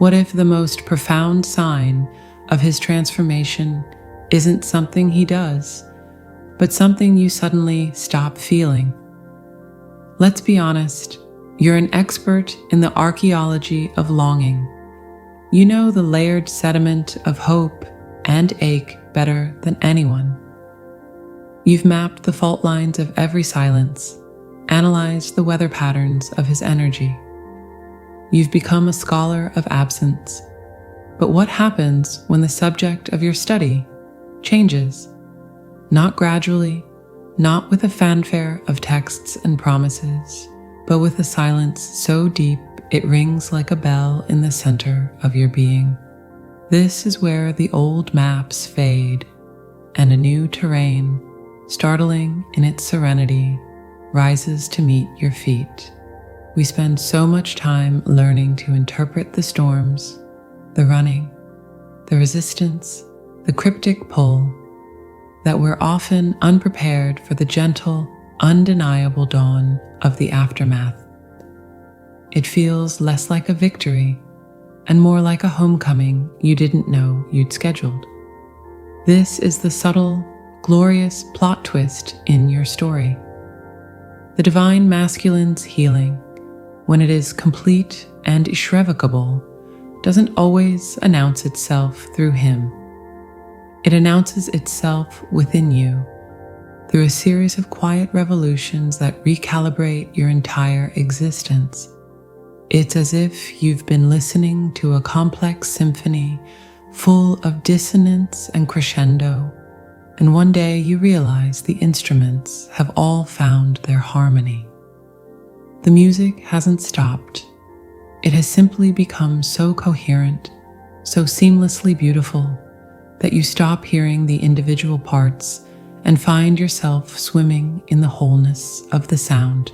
What if the most profound sign of his transformation isn't something he does, but something you suddenly stop feeling? Let's be honest, you're an expert in the archaeology of longing. You know the layered sediment of hope and ache better than anyone. You've mapped the fault lines of every silence, analyzed the weather patterns of his energy. You've become a scholar of absence. But what happens when the subject of your study changes? Not gradually, not with a fanfare of texts and promises, but with a silence so deep it rings like a bell in the center of your being. This is where the old maps fade, and a new terrain, startling in its serenity, rises to meet your feet. We spend so much time learning to interpret the storms, the running, the resistance, the cryptic pull, that we're often unprepared for the gentle, undeniable dawn of the aftermath. It feels less like a victory and more like a homecoming you didn't know you'd scheduled. This is the subtle, glorious plot twist in your story. The divine masculine's healing, when it is complete and irrevocable, doesn't always announce itself through him. It announces itself within you through a series of quiet revolutions that recalibrate your entire existence. It's as if you've been listening to a complex symphony full of dissonance and crescendo, and one day you realize the instruments have all found their harmony. The music hasn't stopped. It has simply become so coherent, so seamlessly beautiful, that you stop hearing the individual parts and find yourself swimming in the wholeness of the sound.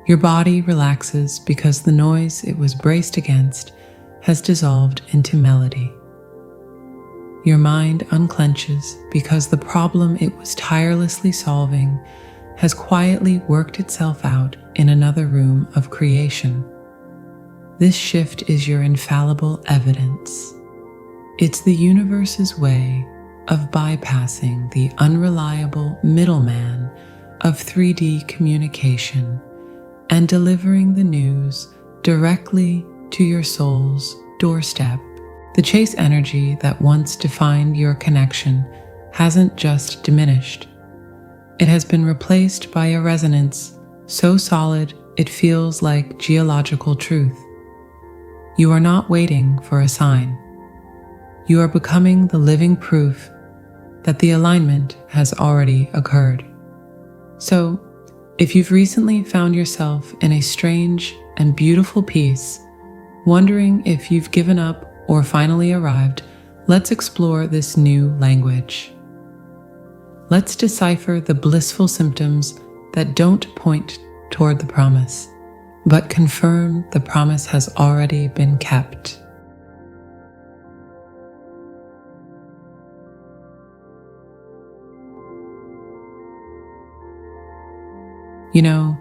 Your body relaxes because the noise it was braced against has dissolved into melody. Your mind unclenches because the problem it was tirelessly solving has quietly worked itself out in another room of creation. This shift is your infallible evidence. It's the universe's way of bypassing the unreliable middleman of 3D communication and delivering the news directly to your soul's doorstep. The chase energy that once defined your connection hasn't just diminished. It has been replaced by a resonance so solid it feels like geological truth. You are not waiting for a sign. You are becoming the living proof that the alignment has already occurred. So, if you've recently found yourself in a strange and beautiful peace, wondering if you've given up or finally arrived, let's explore this new language. Let's decipher the blissful symptoms that don't point toward the promise, but confirm the promise has already been kept. You know,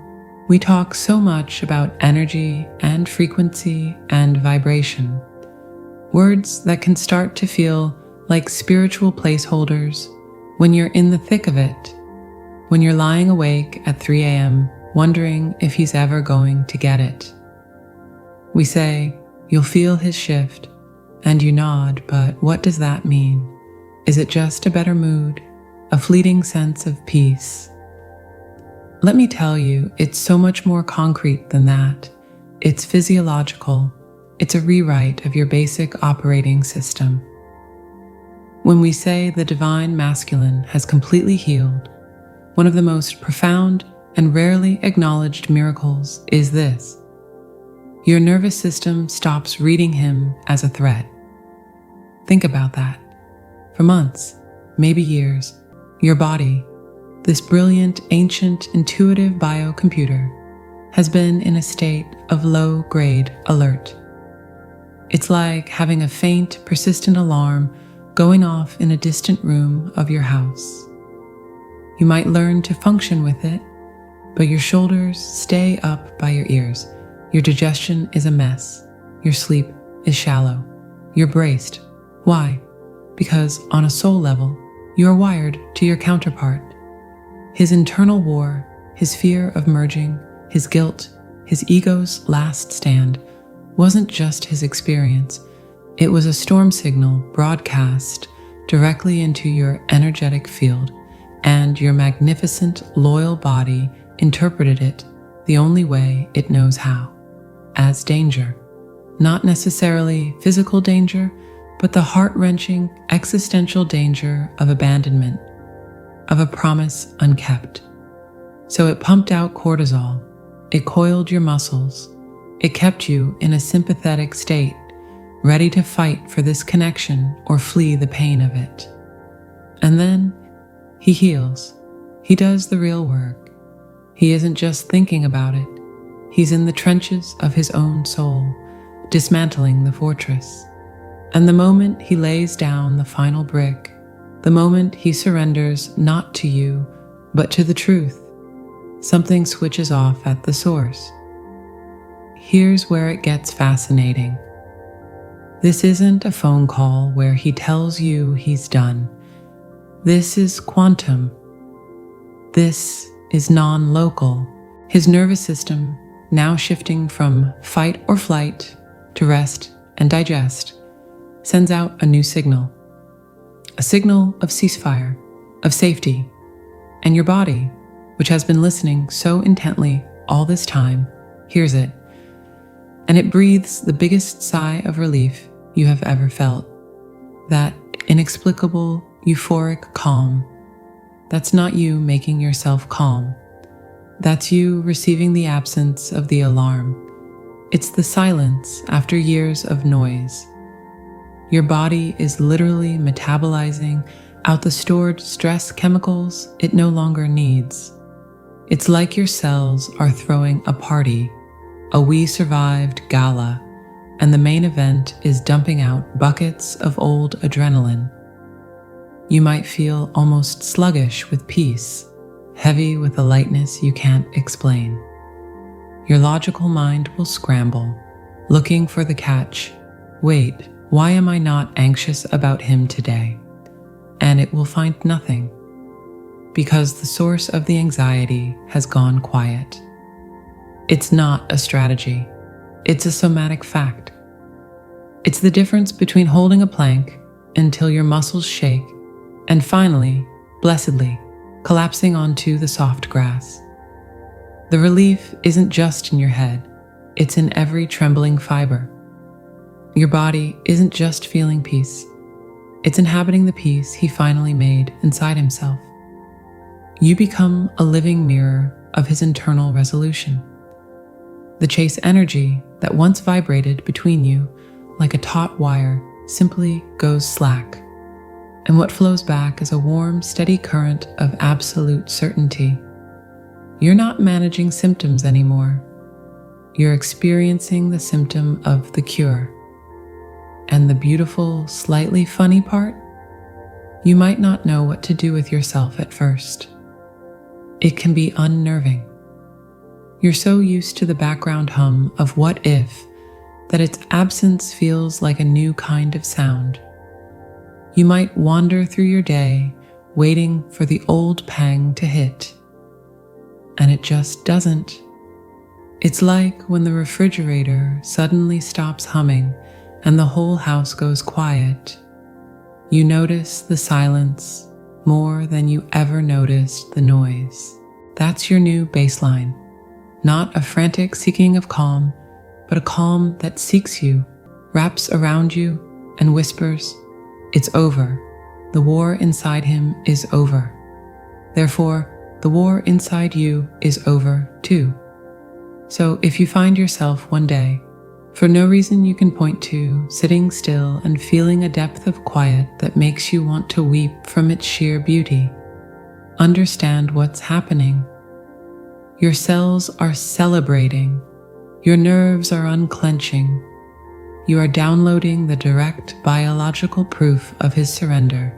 we talk so much about energy and frequency and vibration, words that can start to feel like spiritual placeholders when you're in the thick of it, when you're lying awake at 3 a.m. wondering if he's ever going to get it. We say, you'll feel his shift, and you nod, but what does that mean? Is it just a better mood, a fleeting sense of peace? Let me tell you, it's so much more concrete than that. It's physiological. It's a rewrite of your basic operating system. When we say the divine masculine has completely healed, one of the most profound and rarely acknowledged miracles is this. Your nervous system stops reading him as a threat. Think about that. For months, maybe years, your body, this brilliant, ancient, intuitive biocomputer, has been in a state of low-grade alert. It's like having a faint, persistent alarm going off in a distant room of your house. You might learn to function with it, but your shoulders stay up by your ears. Your digestion is a mess. Your sleep is shallow. You're braced. Why? Because on a soul level, you are wired to your counterpart. His internal war, his fear of merging, his guilt, his ego's last stand wasn't just his experience. It was a storm signal broadcast directly into your energetic field, and your magnificent, loyal body interpreted it the only way it knows how, as danger. Not necessarily physical danger, but the heart-wrenching, existential danger of abandonment, of a promise unkept. So it pumped out cortisol, it coiled your muscles, it kept you in a sympathetic state, ready to fight for this connection or flee the pain of it. And then he heals. He does the real work. He isn't just thinking about it. He's in the trenches of his own soul, dismantling the fortress. And the moment he lays down the final brick, the moment he surrenders not to you, but to the truth, something switches off at the source. Here's where it gets fascinating. This isn't a phone call where he tells you he's done. This is quantum. This is non-local. His nervous system, now shifting from fight or flight to rest and digest, sends out a new signal. A signal of ceasefire, of safety. And your body, which has been listening so intently all this time, hears it. And it breathes the biggest sigh of relief you have ever felt. That inexplicable, euphoric calm. That's not you making yourself calm. That's you receiving the absence of the alarm. It's the silence after years of noise. Your body is literally metabolizing out the stored stress chemicals it no longer needs. It's like your cells are throwing a party, a We Survived gala, and the main event is dumping out buckets of old adrenaline. You might feel almost sluggish with peace, heavy with a lightness you can't explain. Your logical mind will scramble, looking for the catch. Wait, why am I not anxious about him today? And it will find nothing, because the source of the anxiety has gone quiet. It's not a strategy. It's a somatic fact. It's the difference between holding a plank until your muscles shake and finally, blessedly, collapsing onto the soft grass. The relief isn't just in your head, it's in every trembling fiber. Your body isn't just feeling peace, it's inhabiting the peace he finally made inside himself. You become a living mirror of his internal resolution. The chase energy that once vibrated between you like a taut wire simply goes slack, and what flows back is a warm, steady current of absolute certainty. You're not managing symptoms anymore. You're experiencing the symptom of the cure. And the beautiful, slightly funny part? You might not know what to do with yourself at first. It can be unnerving. You're so used to the background hum of what if that its absence feels like a new kind of sound. You might wander through your day waiting for the old pang to hit, and it just doesn't. It's like when the refrigerator suddenly stops humming and the whole house goes quiet. You notice the silence more than you ever noticed the noise. That's your new baseline. Not a frantic seeking of calm, but a calm that seeks you, wraps around you, and whispers, "It's over. The war inside him is over. Therefore, the war inside you is over too." So if you find yourself one day, for no reason you can point to, sitting still and feeling a depth of quiet that makes you want to weep from its sheer beauty, understand what's happening. Your cells are celebrating. Your nerves are unclenching. You are downloading the direct biological proof of his surrender.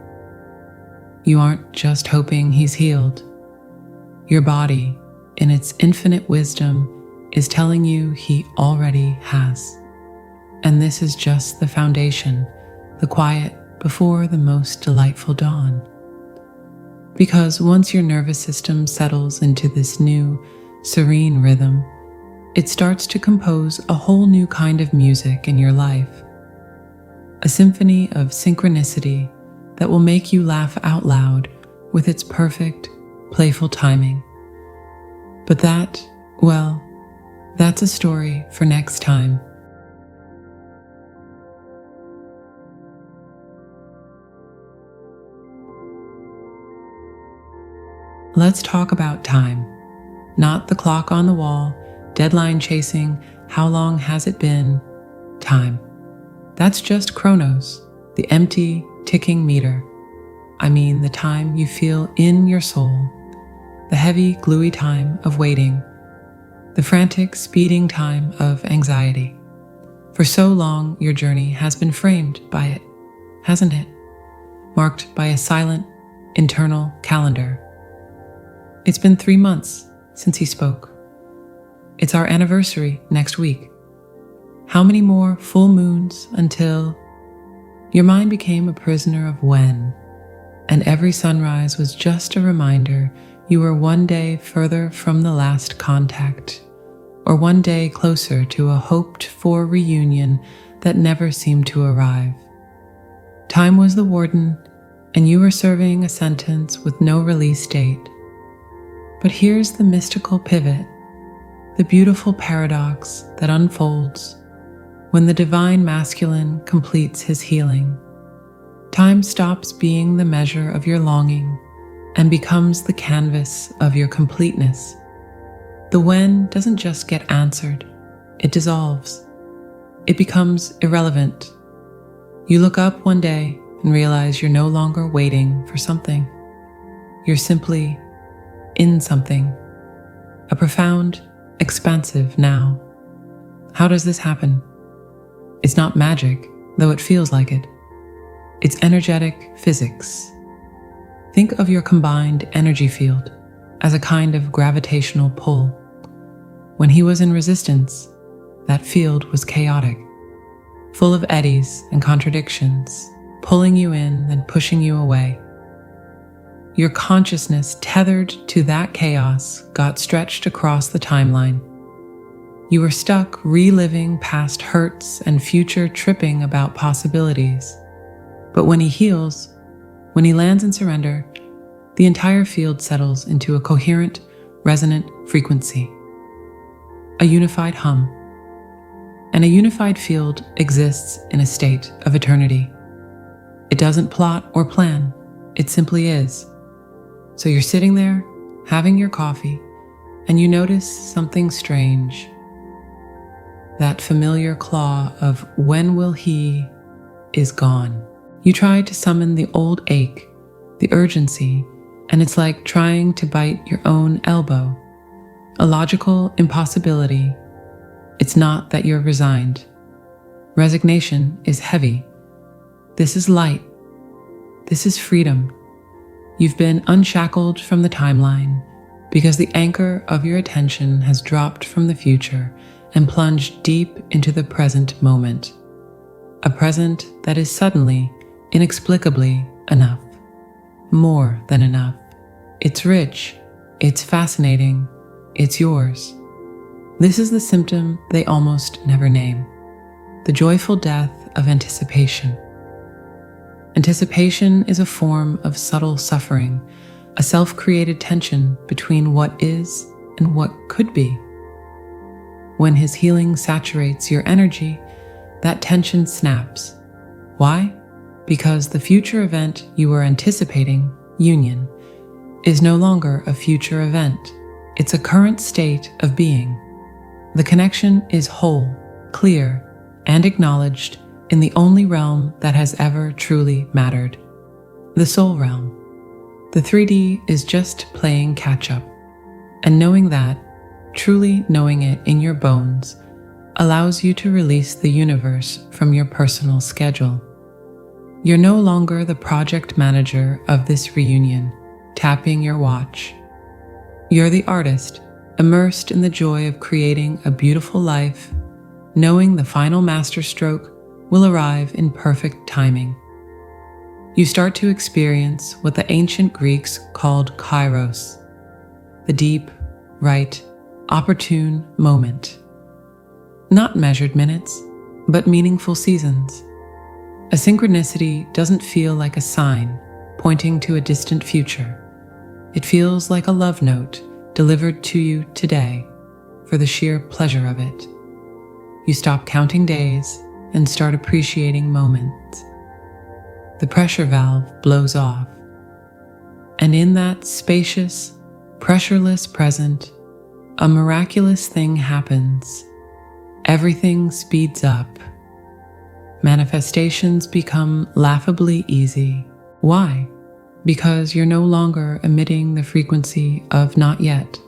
You aren't just hoping he's healed. Your body, in its infinite wisdom, is telling you he already has. And this is just the foundation, the quiet before the most delightful dawn. Because once your nervous system settles into this new, serene rhythm, it starts to compose a whole new kind of music in your life. A symphony of synchronicity that will make you laugh out loud with its perfect, playful timing. But that, well, that's a story for next time. Let's talk about time, not the clock on the wall, deadline chasing, how long has it been? Time. That's just chronos, the empty, ticking meter. I mean the time you feel in your soul, the heavy, gluey time of waiting, the frantic, speeding time of anxiety. For so long, your journey has been framed by it, hasn't it? Marked by a silent, internal calendar. It's been 3 months since he spoke. It's our anniversary next week. How many more full moons until your mind became a prisoner of when, and every sunrise was just a reminder you were one day further from the last contact, or one day closer to a hoped-for reunion that never seemed to arrive. Time was the warden, and you were serving a sentence with no release date. But here's the mystical pivot, the beautiful paradox that unfolds when the divine masculine completes his healing. Time stops being the measure of your longing and becomes the canvas of your completeness. The when doesn't just get answered, it dissolves. It becomes irrelevant. You look up one day and realize you're no longer waiting for something. You're simply in something, a profound, expansive now. How does this happen? It's not magic, though it feels like it. It's energetic physics. Think of your combined energy field as a kind of gravitational pull. When he was in resistance, that field was chaotic, full of eddies and contradictions, pulling you in then pushing you away. Your consciousness tethered to that chaos got stretched across the timeline. You were stuck reliving past hurts and future tripping about possibilities. But when he heals, when he lands in surrender, the entire field settles into a coherent, resonant frequency, a unified hum. And a unified field exists in a state of eternity. It doesn't plot or plan, it simply is. So you're sitting there, having your coffee, and you notice something strange. That familiar claw of when will he is gone. You try to summon the old ache, the urgency, and it's like trying to bite your own elbow. A logical impossibility. It's not that you're resigned. Resignation is heavy. This is light. This is freedom. You've been unshackled from the timeline because the anchor of your attention has dropped from the future and plunged deep into the present moment. A present that is suddenly, inexplicably enough. More than enough. It's rich. It's fascinating. It's yours. This is the symptom they almost never name. The joyful death of anticipation. Anticipation is a form of subtle suffering, a self-created tension between what is and what could be. When his healing saturates your energy, that tension snaps. Why? Because the future event you were anticipating, union, is no longer a future event. It's a current state of being. The connection is whole, clear, and acknowledged in the only realm that has ever truly mattered, the soul realm. The 3D is just playing catch-up, and knowing that, truly knowing it in your bones, allows you to release the universe from your personal schedule. You're no longer the project manager of this reunion, tapping your watch. You're the artist, immersed in the joy of creating a beautiful life knowing the final masterstroke will arrive in perfect timing. You start to experience what the ancient Greeks called kairos, the deep, right, opportune moment. Not measured minutes, but meaningful seasons. A synchronicity doesn't feel like a sign pointing to a distant future. It feels like a love note delivered to you today for the sheer pleasure of it. You stop counting days and start appreciating moments. The pressure valve blows off, and in that spacious, pressureless present, a miraculous thing happens. Everything speeds up. Manifestations become laughably easy. Why? Because you're no longer emitting the frequency of not yet.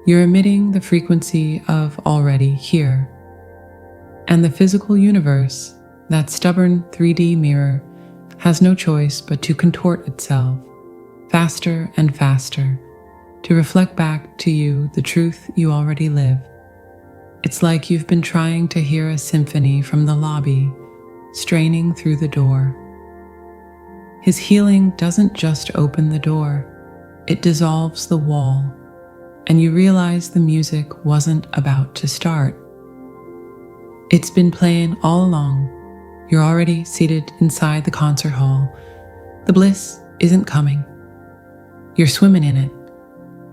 You're emitting the frequency of already here. And the physical universe, that stubborn 3D mirror, has no choice but to contort itself, faster and faster, to reflect back to you the truth you already live. It's like you've been trying to hear a symphony from the lobby, straining through the door. His healing doesn't just open the door, it dissolves the wall, and you realize the music wasn't about to start. It's been playing all along. You're already seated inside the concert hall. The bliss isn't coming. You're swimming in it.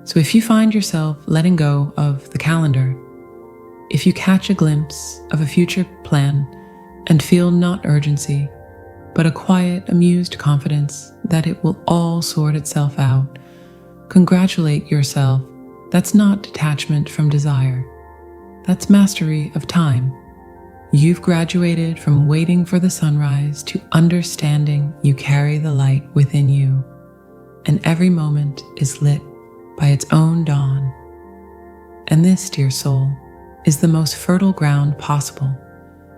So if you find yourself letting go of the calendar, if you catch a glimpse of a future plan and feel not urgency, but a quiet, amused confidence that it will all sort itself out, congratulate yourself. That's not detachment from desire. That's mastery of time. You've graduated from waiting for the sunrise to understanding you carry the light within you, and every moment is lit by its own dawn. And this, dear soul, is the most fertile ground possible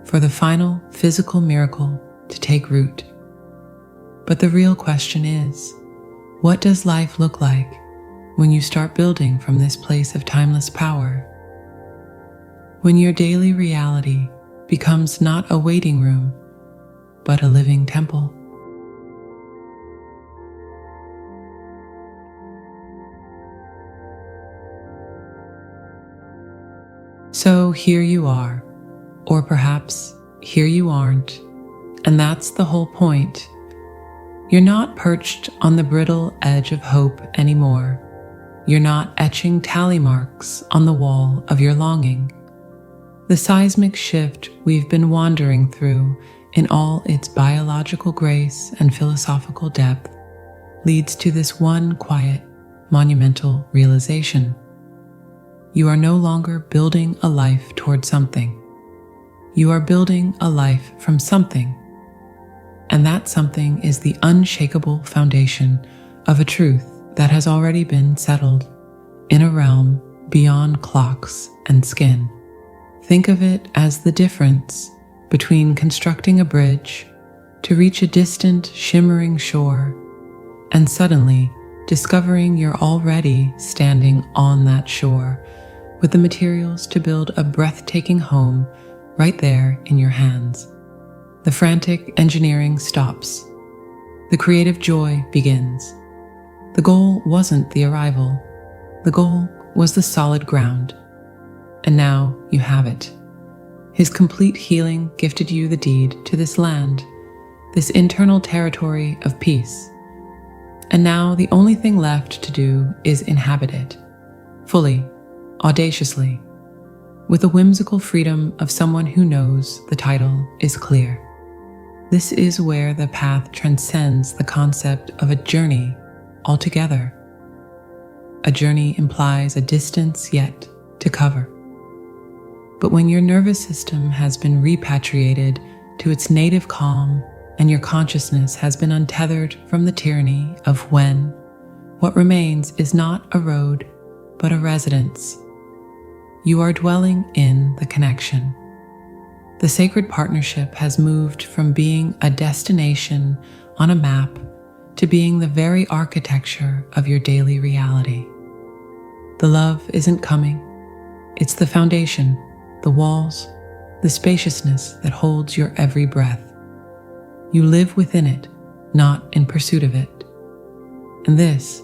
for the final physical miracle to take root. But the real question is, what does life look like when you start building from this place of timeless power? When your daily reality becomes not a waiting room, but a living temple. So here you are, or perhaps here you aren't, and that's the whole point. You're not perched on the brittle edge of hope anymore. You're not etching tally marks on the wall of your longing. The seismic shift we've been wandering through in all its biological grace and philosophical depth leads to this one quiet, monumental realization. You are no longer building a life toward something. You are building a life from something. And that something is the unshakable foundation of a truth that has already been settled in a realm beyond clocks and skin. Think of it as the difference between constructing a bridge to reach a distant, shimmering shore and suddenly discovering you're already standing on that shore with the materials to build a breathtaking home right there in your hands. The frantic engineering stops. The creative joy begins. The goal wasn't the arrival. The goal was the solid ground. And now you have it. His complete healing gifted you the deed to this land, this internal territory of peace. And now the only thing left to do is inhabit it, fully, audaciously, with the whimsical freedom of someone who knows the title is clear. This is where the path transcends the concept of a journey altogether. A journey implies a distance yet to cover. But when your nervous system has been repatriated to its native calm and your consciousness has been untethered from the tyranny of when, what remains is not a road, but a residence. You are dwelling in the connection. The sacred partnership has moved from being a destination on a map to being the very architecture of your daily reality. The love isn't coming. It's the foundation, the walls, the spaciousness that holds your every breath. You live within it, not in pursuit of it. And this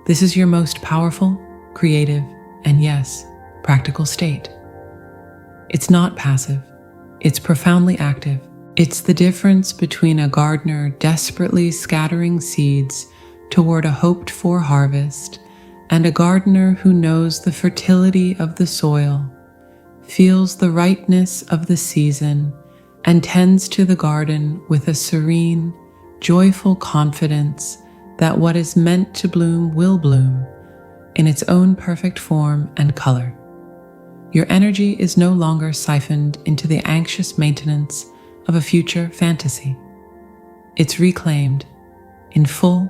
is your most powerful, creative, and yes, practical state. It's not passive, it's profoundly active. It's the difference between a gardener desperately scattering seeds toward a hoped-for harvest and a gardener who knows the fertility of the soil, feels the rightness of the season, and tends to the garden with a serene, joyful confidence that what is meant to bloom will bloom in its own perfect form and color. Your energy is no longer siphoned into the anxious maintenance of a future fantasy. It's reclaimed in full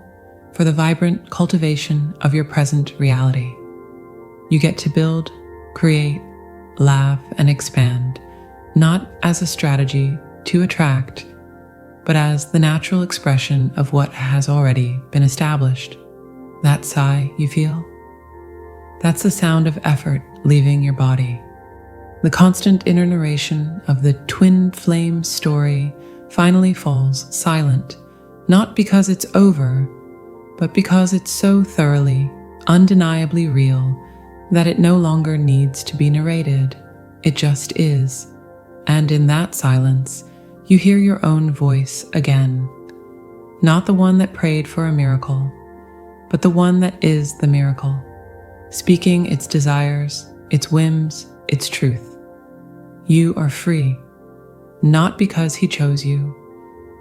for the vibrant cultivation of your present reality. You get to build, create, laugh, and expand, not as a strategy to attract, but as the natural expression of what has already been established. That sigh you feel? That's the sound of effort leaving your body. The constant inner narration of the twin flame story finally falls silent, not because it's over, but because it's so thoroughly, undeniably real that it no longer needs to be narrated. It just is. And in that silence, you hear your own voice again. Not the one that prayed for a miracle, but the one that is the miracle, speaking its desires, its whims, its truth. You are free, not because he chose you,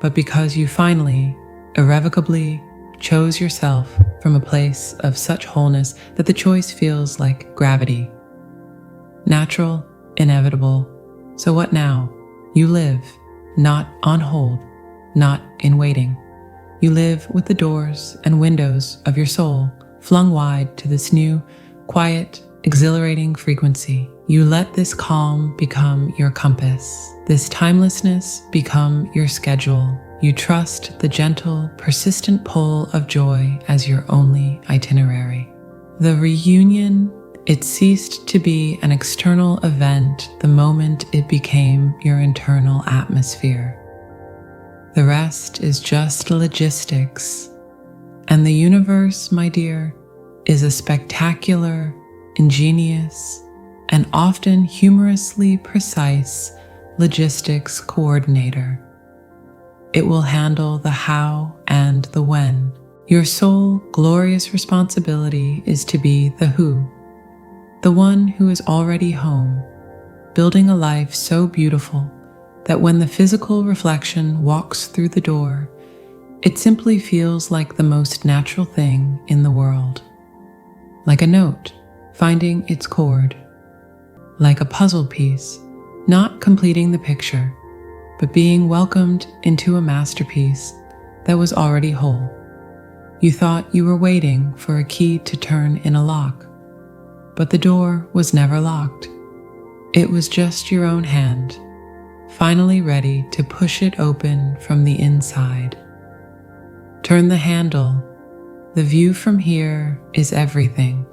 but because you finally, irrevocably, chose yourself from a place of such wholeness that the choice feels like gravity. Natural, inevitable. So what now? You live, not on hold, not in waiting. You live with the doors and windows of your soul flung wide to this new, quiet, exhilarating frequency. You let this calm become your compass, this timelessness become your schedule. You trust the gentle, persistent pull of joy as your only itinerary. The reunion, it ceased to be an external event the moment it became your internal atmosphere. The rest is just logistics. And the universe, my dear, is a spectacular, ingenious, and often humorously precise logistics coordinator. It will handle the how and the when. Your sole glorious responsibility is to be the who, the one who is already home, building a life so beautiful that when the physical reflection walks through the door, it simply feels like the most natural thing in the world. Like a note finding its chord. Like a puzzle piece, not completing the picture, but being welcomed into a masterpiece that was already whole. You thought you were waiting for a key to turn in a lock, but the door was never locked. It was just your own hand, finally ready to push it open from the inside. Turn the handle. The view from here is everything.